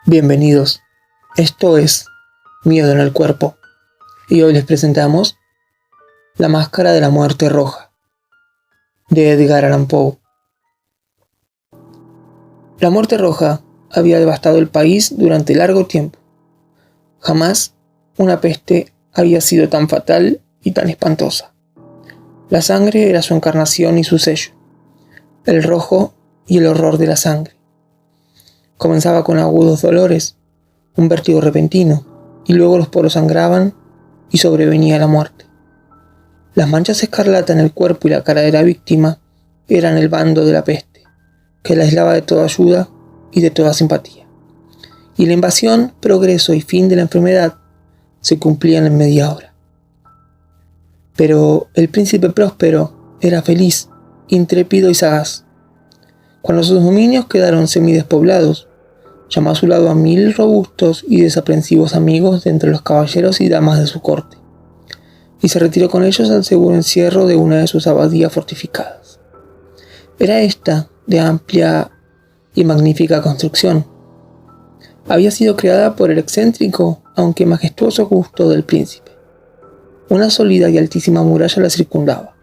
Bienvenidos, esto es Miedo en el Cuerpo y hoy les presentamos La Máscara de la Muerte Roja, de Edgar Allan Poe. La muerte roja había devastado el país durante largo tiempo. Jamás una peste había sido tan fatal y tan espantosa. La sangre era su encarnación y su sello, el rojo y el horror de la sangre. Comenzaba con agudos dolores, un vértigo repentino, y luego los poros sangraban y sobrevenía la muerte. Las manchas escarlata en el cuerpo y la cara de la víctima eran el bando de la peste, que la aislaba de toda ayuda y de toda simpatía. Y la invasión, progreso y fin de la enfermedad se cumplían en media hora. Pero el príncipe próspero era feliz, intrépido y sagaz. Cuando sus dominios quedaron semidespoblados, llamó a su lado a 1000 robustos y desaprensivos amigos de entre los caballeros y damas de su corte, y se retiró con ellos al seguro encierro de una de sus abadías fortificadas. Era esta de amplia y magnífica construcción. Había sido creada por el excéntrico, aunque majestuoso gusto del príncipe. Una sólida y altísima muralla la circundaba.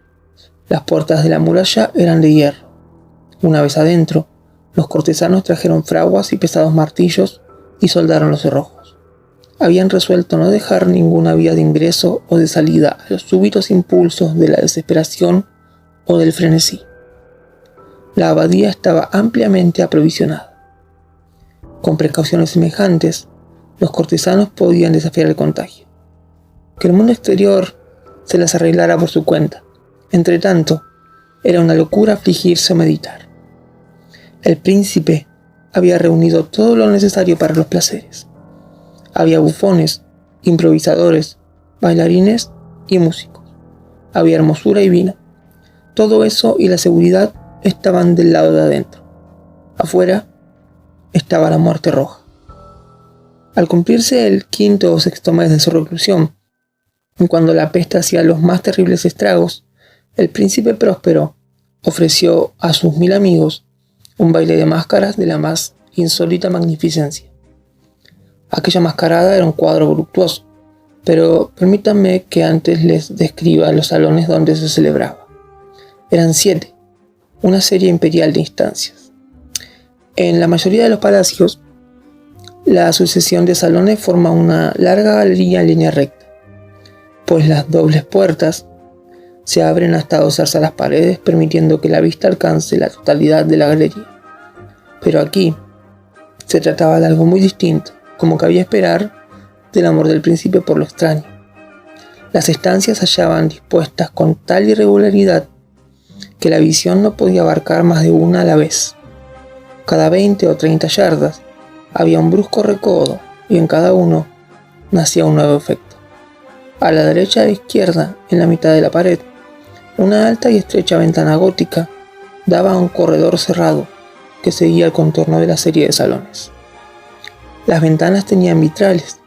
Las puertas de la muralla eran de hierro. Una vez adentro, los cortesanos trajeron fraguas y pesados martillos y soldaron los cerrojos. Habían resuelto no dejar ninguna vía de ingreso o de salida a los súbitos impulsos de la desesperación o del frenesí. La abadía estaba ampliamente aprovisionada. Con precauciones semejantes, los cortesanos podían desafiar el contagio. Que el mundo exterior se las arreglara por su cuenta. Entretanto, era una locura afligirse o meditar. El príncipe había reunido todo lo necesario para los placeres. Había bufones, improvisadores, bailarines y músicos. Había hermosura y vino. Todo eso y la seguridad estaban del lado de adentro. Afuera estaba la muerte roja. Al cumplirse el 5º o 6º mes de su reclusión, y cuando la peste hacía los más terribles estragos, el príncipe próspero ofreció a sus 1000 amigos un baile de máscaras de la más insólita magnificencia. Aquella mascarada era un cuadro voluptuoso, pero permítanme que antes les describa los salones donde se celebraba. Eran 7, una serie imperial de instancias. En la mayoría de los palacios, la sucesión de salones forma una larga galería en línea recta, pues las dobles puertas se abren hasta adosarse a las paredes, permitiendo que la vista alcance la totalidad de la galería. Pero aquí se trataba de algo muy distinto, como cabía esperar del amor del príncipe por lo extraño. Las estancias se hallaban dispuestas con tal irregularidad que la visión no podía abarcar más de una a la vez. Cada 20 o 30 yardas había un brusco recodo y en cada uno nacía un nuevo efecto. A la derecha e izquierda, en la mitad de la pared, una alta y estrecha ventana gótica daba a un corredor cerrado que seguía el contorno de la serie de salones. Las ventanas tenían vitrales,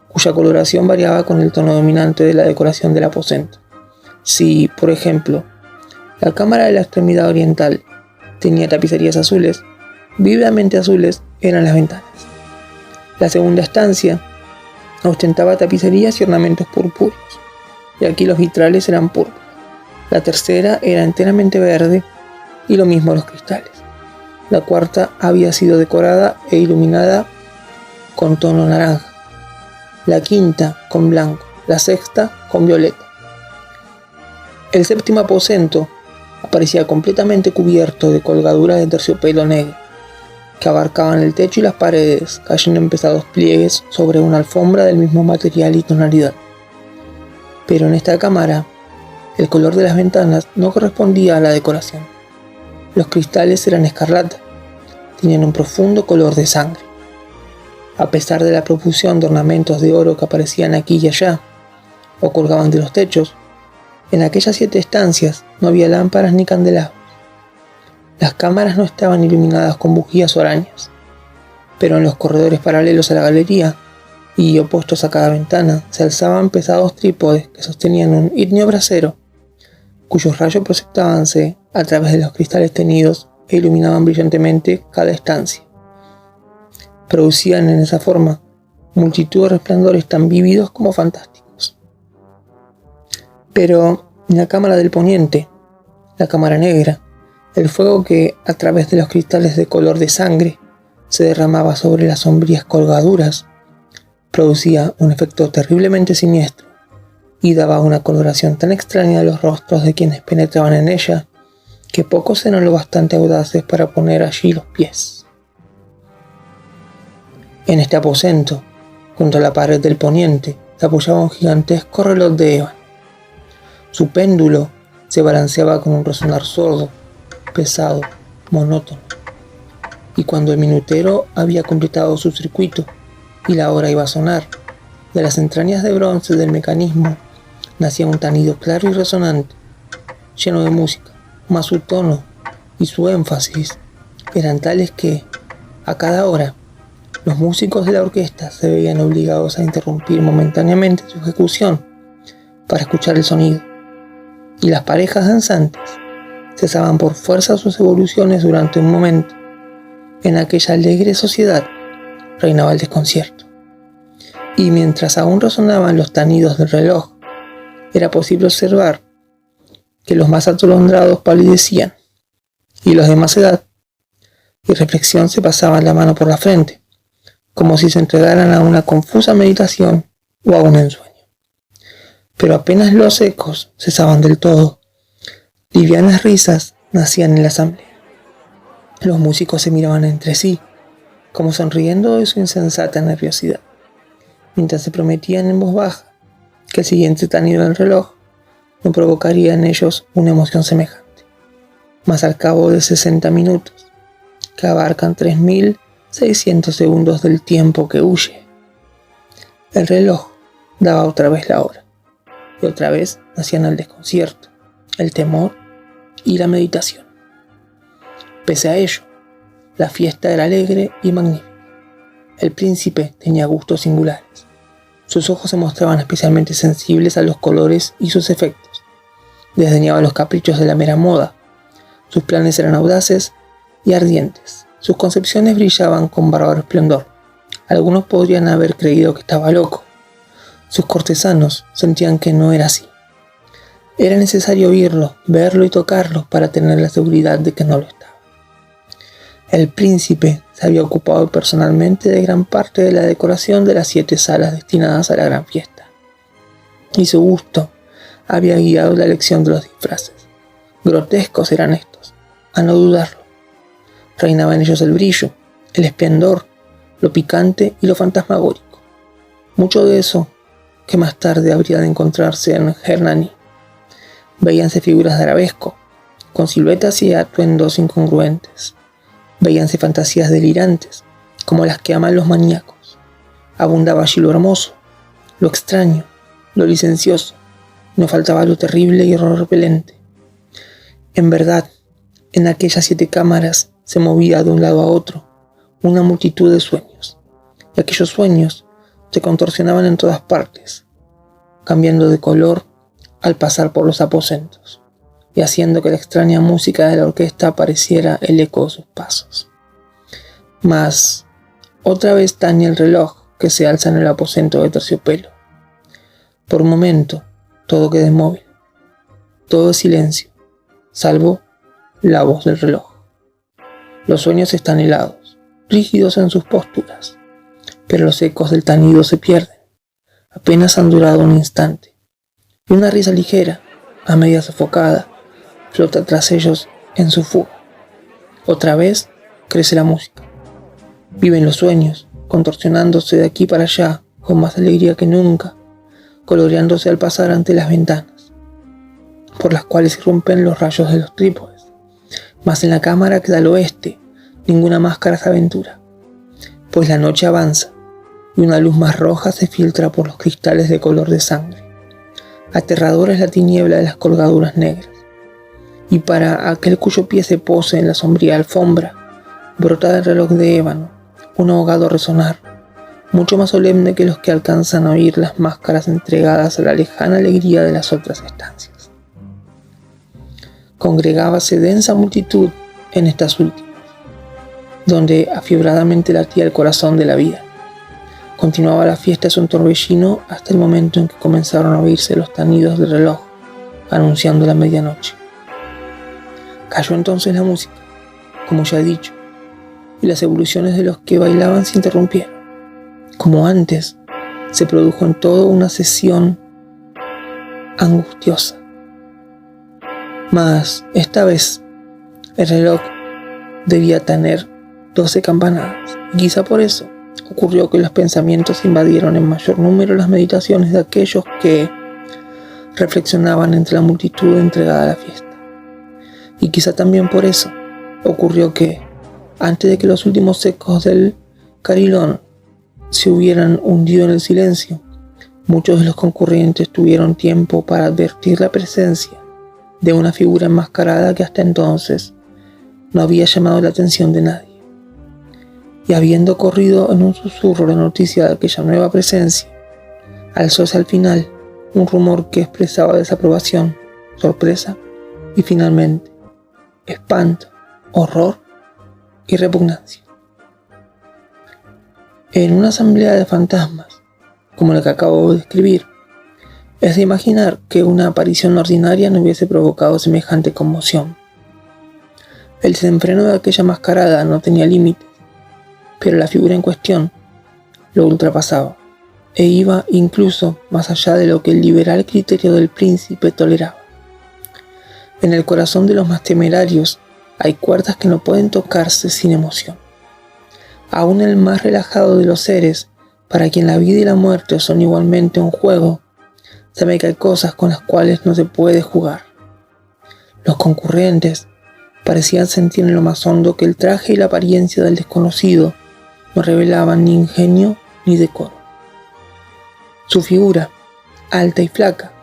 cuya coloración variaba con el tono dominante de la decoración del aposento. Si, por ejemplo, la cámara de la extremidad oriental tenía tapicerías azules, vívidamente azules eran las ventanas. La segunda estancia ostentaba tapicerías y ornamentos purpúreos, y aquí los vitrales eran púrpuras. La tercera era enteramente verde, y lo mismo los cristales. La cuarta había sido decorada e iluminada con tono naranja, la quinta con blanco, la sexta con violeta. El 7º aposento aparecía completamente cubierto de colgaduras de terciopelo negro, que abarcaban el techo y las paredes, cayendo en pesados pliegues sobre una alfombra del mismo material y tonalidad. Pero en esta cámara, el color de las ventanas no correspondía a la decoración. Los cristales eran escarlata, tenían un profundo color de sangre. A pesar de la profusión de ornamentos de oro que aparecían aquí y allá, o colgaban de los techos, en aquellas 7 estancias no había lámparas ni candelabros. Las cámaras no estaban iluminadas con bujías o arañas, pero en los corredores paralelos a la galería y opuestos a cada ventana se alzaban pesados trípodes que sostenían un ígneo brasero, cuyos rayos proyectábanse a través de los cristales teñidos e iluminaban brillantemente cada estancia. producían en esa forma multitud de resplandores tan vívidos como fantásticos. Pero en la cámara del poniente, la cámara negra, el fuego que, a través de los cristales de color de sangre, se derramaba sobre las sombrías colgaduras, producía un efecto terriblemente siniestro y daba una coloración tan extraña a los rostros de quienes penetraban en ella, que pocos eran lo bastante audaces para poner allí los pies. En este aposento, junto a la pared del poniente, se apoyaba un gigantesco reloj de ébano. Su péndulo se balanceaba con un resonar sordo, pesado, monótono. Y cuando el minutero había completado su circuito y la hora iba a sonar, de las entrañas de bronce del mecanismo nacía un tanido claro y resonante, lleno de música, mas su tono y su énfasis eran tales que, a cada hora, los músicos de la orquesta se veían obligados a interrumpir momentáneamente su ejecución para escuchar el sonido, y las parejas danzantes cesaban por fuerza sus evoluciones durante un momento. En aquella alegre sociedad reinaba el desconcierto, y mientras aún resonaban los tanidos del reloj, era posible observar que los más atolondrados palidecían, y los de más edad y reflexión se pasaban la mano por la frente, como si se entregaran a una confusa meditación o a un ensueño. Pero apenas los ecos cesaban del todo, livianas risas nacían en la asamblea. Los músicos se miraban entre sí, como sonriendo de su insensata nerviosidad, mientras se prometían en voz baja que el siguiente tanido del reloj no provocaría en ellos una emoción semejante. Mas al cabo de 60 minutos, que abarcan 3.600 segundos del tiempo que huye, el reloj daba otra vez la hora, y otra vez nacían el desconcierto, el temor y la meditación. Pese a ello, la fiesta era alegre y magnífica. El príncipe tenía gustos singulares. Sus ojos se mostraban especialmente sensibles a los colores y sus efectos. Desdeñaba los caprichos de la mera moda. Sus planes eran audaces y ardientes. Sus concepciones brillaban con bárbaro esplendor. Algunos podrían haber creído que estaba loco. Sus cortesanos sentían que no era así. Era necesario oírlo, verlo y tocarlo para tener la seguridad de que no lo estaba. El príncipe se había ocupado personalmente de gran parte de la decoración de las 7 salas destinadas a la gran fiesta, y su gusto había guiado la elección de los disfraces. Grotescos eran estos, a no dudarlo. Reinaba en ellos el brillo, el esplendor, lo picante y lo fantasmagórico. Mucho de eso que más tarde habría de encontrarse en Hernani. Veíanse figuras de arabesco, con siluetas y atuendos incongruentes. Veíanse fantasías delirantes, como las que aman los maníacos. Abundaba allí lo hermoso, lo extraño, lo licencioso. No faltaba lo terrible y repelente. En verdad, en aquellas 7 cámaras se movía de un lado a otro una multitud de sueños, y aquellos sueños se contorsionaban en todas partes, cambiando de color al pasar por los aposentos, y haciendo que la extraña música de la orquesta pareciera el eco de sus pasos. Mas otra vez tañe el reloj que se alza en el aposento de terciopelo. Por un momento todo queda inmóvil, todo es silencio, salvo la voz del reloj. Los sueños están helados, rígidos en sus posturas, pero los ecos del tañido se pierden. Apenas han durado un instante, y una risa ligera, a media sofocada, flota tras ellos en su fuga. Otra vez crece la música. Viven los sueños, contorsionándose de aquí para allá con más alegría que nunca, coloreándose al pasar ante las ventanas, por las cuales irrumpen los rayos de los trípodes. Mas en la cámara que da al oeste, ninguna máscara se aventura, pues la noche avanza y una luz más roja se filtra por los cristales de color de sangre. Aterradora es la tiniebla de las colgaduras negras, y para aquel cuyo pie se pose en la sombría alfombra, brota del reloj de ébano un ahogado resonar, mucho más solemne que los que alcanzan a oír las máscaras entregadas a la lejana alegría de las otras estancias. Congregábase densa multitud en estas últimas. donde afiebradamente latía el corazón de la vida. Continuaba la fiesta de un torbellino hasta el momento en que comenzaron a oírse los tañidos del reloj, anunciando la medianoche. Cayó entonces la música, como ya he dicho, y las evoluciones de los que bailaban se interrumpieron. Como antes, se produjo en todo una sesión angustiosa. Mas esta vez el reloj debía tener 12 campanadas, y quizá por eso ocurrió que los pensamientos invadieron en mayor número las meditaciones de aquellos que reflexionaban entre la multitud entregada a la fiesta. Y quizá también por eso ocurrió que, antes de que los últimos ecos del carillón se hubieran hundido en el silencio, muchos de los concurrentes tuvieron tiempo para advertir la presencia de una figura enmascarada que hasta entonces no había llamado la atención de nadie. Y habiendo corrido en un susurro la noticia de aquella nueva presencia, alzóse al final un rumor que expresaba desaprobación, sorpresa y finalmente espanto, horror y repugnancia. En una asamblea de fantasmas, como la que acabo de describir, es de imaginar que una aparición ordinaria no hubiese provocado semejante conmoción. El desenfreno de aquella mascarada no tenía límites, pero la figura en cuestión lo ultrapasaba, e iba incluso más allá de lo que el liberal criterio del príncipe toleraba. En el corazón de los más temerarios hay cuerdas que no pueden tocarse sin emoción. Aún el más relajado de los seres, para quien la vida y la muerte son igualmente un juego, sabe que hay cosas con las cuales no se puede jugar. Los concurrentes parecían sentir en lo más hondo que el traje y la apariencia del desconocido no revelaban ni ingenio ni decoro. Su figura, alta y flaca,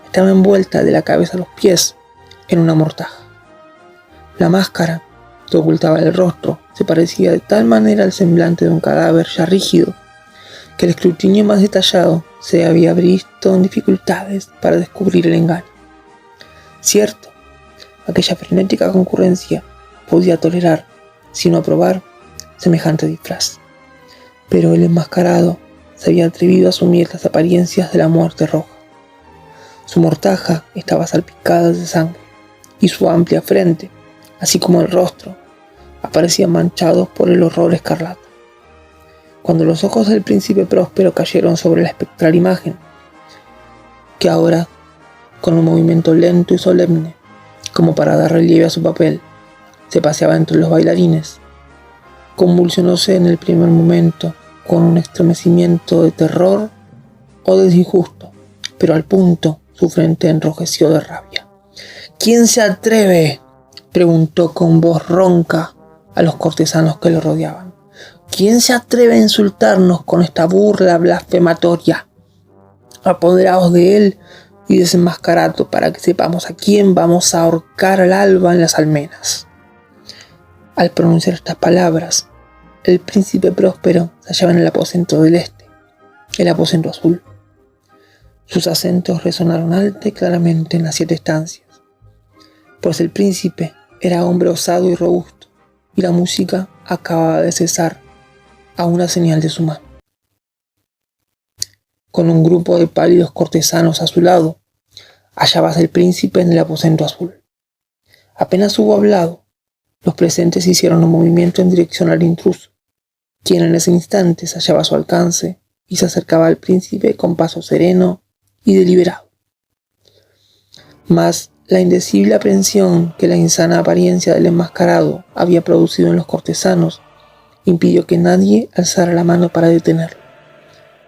estaba envuelta de la cabeza a los pies en una mortaja. La máscara, que ocultaba el rostro, se parecía de tal manera al semblante de un cadáver ya rígido, que el escrutinio más detallado se había visto en dificultades para descubrir el engaño. Cierto, aquella frenética concurrencia podía tolerar, sino aprobar, semejante disfraz. Pero el enmascarado se había atrevido a asumir las apariencias de la muerte roja. Su mortaja estaba salpicada de sangre, y su amplia frente, así como el rostro, aparecían manchados por el horror escarlata. Cuando los ojos del príncipe próspero cayeron sobre la espectral imagen, que ahora, con un movimiento lento y solemne, como para dar relieve a su papel, se paseaba entre los bailarines, convulsionóse en el primer momento con un estremecimiento de terror o de disgusto, pero al punto su frente enrojeció de rabia. «¿Quién se atreve?», preguntó con voz ronca a los cortesanos que lo rodeaban. «¿Quién se atreve a insultarnos con esta burla blasfematoria? Apoderaos de él y desenmascaradlo para que sepamos a quién vamos a ahorcar al alba en las almenas». Al pronunciar estas palabras, el príncipe próspero se hallaba en el aposento del este, el aposento azul. Sus acentos resonaron alta y claramente en las 7 estancias, pues el príncipe era hombre osado y robusto, y la música acababa de cesar a una señal de su mano. Con un grupo de pálidos cortesanos a su lado, hallábase el príncipe en el aposento azul. Apenas hubo hablado, los presentes hicieron un movimiento en dirección al intruso, quien en ese instante se hallaba a su alcance y se acercaba al príncipe con paso sereno y deliberado. Mas la indecible aprensión que la insana apariencia del enmascarado había producido en los cortesanos impidió que nadie alzara la mano para detenerlo.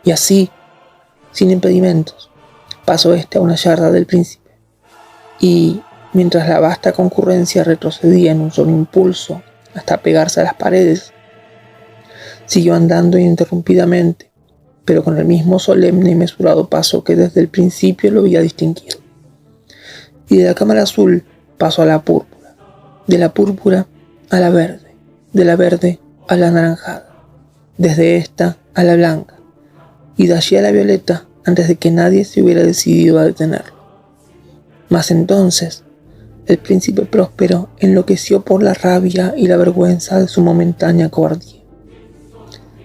Y así, sin impedimentos, pasó a una yarda del príncipe, y mientras la vasta concurrencia retrocedía en un solo impulso hasta pegarse a las paredes, siguió andando ininterrumpidamente, pero con el mismo solemne y mesurado paso que desde el principio lo había distinguido. Y de la cámara azul pasó a la púrpura, de la púrpura a la verde, de la verde a la anaranjada, desde esta a la blanca, y de allí a la violeta antes de que nadie se hubiera decidido a detenerlo. Mas entonces El príncipe Próspero enloqueció por la rabia y la vergüenza de su momentánea cobardía.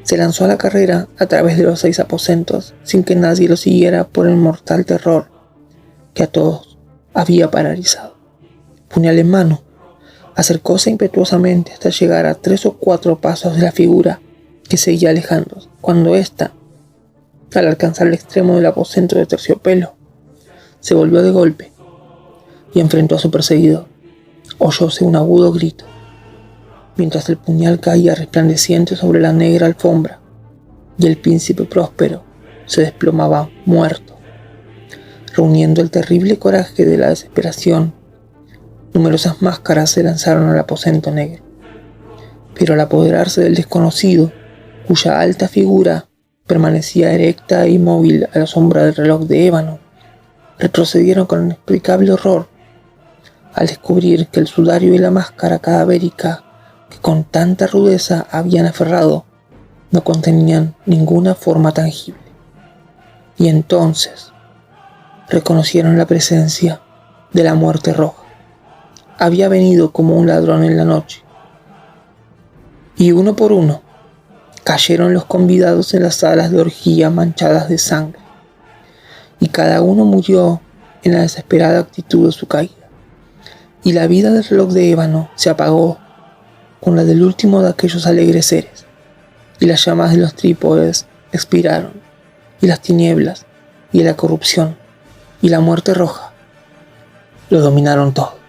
Se lanzó a la carrera a través de los 6 aposentos sin que nadie lo siguiera por el mortal terror que a todos había paralizado. Puñal en mano, acercóse impetuosamente hasta llegar a 3 o 4 pasos de la figura que seguía alejándose, cuando ésta, al alcanzar el extremo del aposento de terciopelo, se volvió de golpe y enfrentó a su perseguidor. Oyóse un agudo grito, mientras el puñal caía resplandeciente sobre la negra alfombra y el príncipe Próspero se desplomaba muerto. Reuniendo el terrible coraje de la desesperación, numerosas máscaras se lanzaron al aposento negro, pero al apoderarse del desconocido, cuya alta figura permanecía erecta e inmóvil a la sombra del reloj de ébano, retrocedieron con inexplicable horror al descubrir que el sudario y la máscara cadavérica que con tanta rudeza habían aferrado no contenían ninguna forma tangible. Y entonces reconocieron la presencia de la muerte roja. Había venido como un ladrón en la noche, y uno por uno cayeron los convidados en las salas de orgía manchadas de sangre, y cada uno murió en la desesperada actitud de su caída, y la vida del reloj de ébano se apagó con la del último de aquellos alegres seres, y las llamas de los trípodes expiraron, y las tinieblas, y la corrupción, y la muerte roja lo dominaron todo.